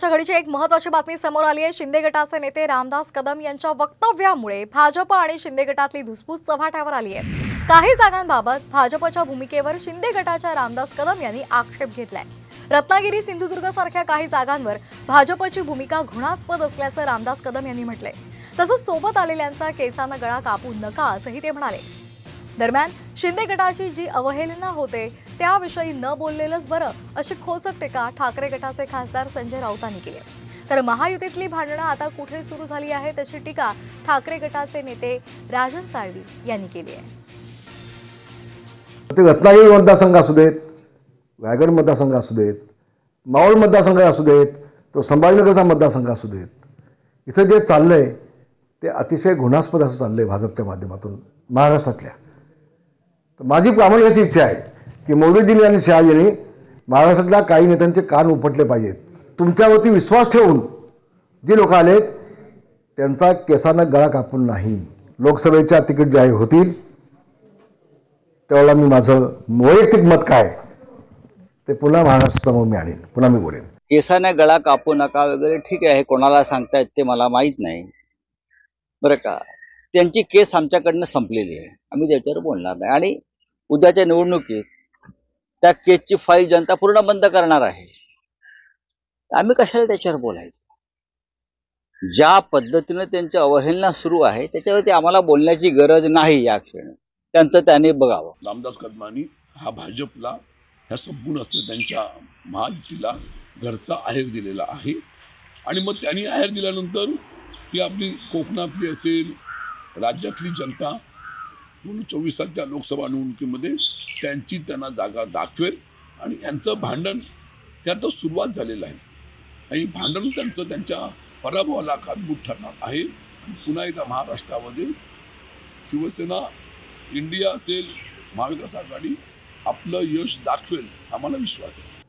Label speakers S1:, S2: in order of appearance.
S1: आताच्या घडीची एक महत्त्वाची बातमी समोर आली आहे। शिंदे गटाचे नेते रामदास कदम यांच्या वक्तव्यामुळे भाजप आणि शिंदे गटातली धुसफूस चव्हाट्यावर आली आहे। काही जागांबाबत भाजपच्या भूमिकेवर शिंदे गटाच्या रामदास कदम यांनी आक्षेप घेतलाय। रत्नागिरी सिंधुदुर्ग सारख्या काही जागांवर भाजपची भूमिका घृणास्पद असल्याचं रामदास कदम यांनी म्हटलंय। तसंच सोबत आलेल्यांचा केसांना गळा कापू नका असंही ते म्हणाले। दरम्यान शिंदे गटाची जी अवहेलना होते त्याविषयी न बोललेलंच बरं अशी खोचक टीका ठाकरे गटाचे खासदार संजय राऊतांनी केली। तर महायुतीतली भांडणं आता कुठे सुरू झाली आहे त्याची टीका ठाकरे गटाचे नेते राजन साळवी यांनी केली आहे।
S2: ते रत्नागिरी मतदारसंघ असू देत, रायगड मतदारसंघ असू देत, मावळ मतदारसंघ असू देत, तो संभाजीनगरचा मतदारसंघ असू देत, इथं जे चाललंय ते अतिशय घृणास्पद असं चाललंय भाजपच्या माध्यमातून महाराष्ट्रातल्या। तर माझी प्रामाणिक इच्छा आहे की मोदीजींनी आणि शहाजींनी महाराष्ट्रातल्या काही नेत्यांचे कान उपटले पाहिजेत। तुमच्यावरती विश्वास ठेवून जे लोक आलेत त्यांचा केसांना गळा कापून नाही। लोकसभेच्या तिकीट जाहीर होतील त्यावेळेला मी माझं वैयक्तिक मत काय ते पुन्हा महाराष्ट्रासमोर मी आणीन, पुन्हा मी बोलेन।
S3: केसाने गळा कापू नका वगैरे ठीक आहे, कोणाला सांगतायत ते मला माहीत नाही बरं का। त्यांची केस आमच्याकडनं संपलेली आहे, आम्ही त्याच्यावर बोलणार नाही। आणि उद्याच्या निवडणुकीत त्या केसची फाईल जनता पूर्ण बंद करणार आहे, आम्ही कशाला त्याच्यावर बोलायचं। ज्या पद्धतीने त्यांची अवहेलना सुरू आहे त्याच्यावरती आम्हाला बोलण्याची गरज नाही। या क्षणी त्यांचं त्याने बघावं।
S4: रामदास कदमांनी हा भाजपला ह्या संपूर्ण असलेल्या त्यांच्या महायुतीला घरचा आहेर दिलेला आहे। आणि मग त्यांनी आहेर दिल्यानंतर ही आपली कोकणातली असेल, राज्यातली जनता 2024 सालच्या लोकसभा निवडणुकीमध्ये त्यांची त्यांना जागा दाखवेल। आणि यांचं भांडण हे आता सुरुवात झालेलं आहे आणि भांडण त्यांचं त्यांच्या पराभवाला कारणीभूत ठरणार आहे। आणि पुन्हा एकदा महाराष्ट्रामध्ये शिवसेना इंडिया असेल, महाविकास आघाडी आपलं यश दाखवेल, आम्हाला विश्वास आहे।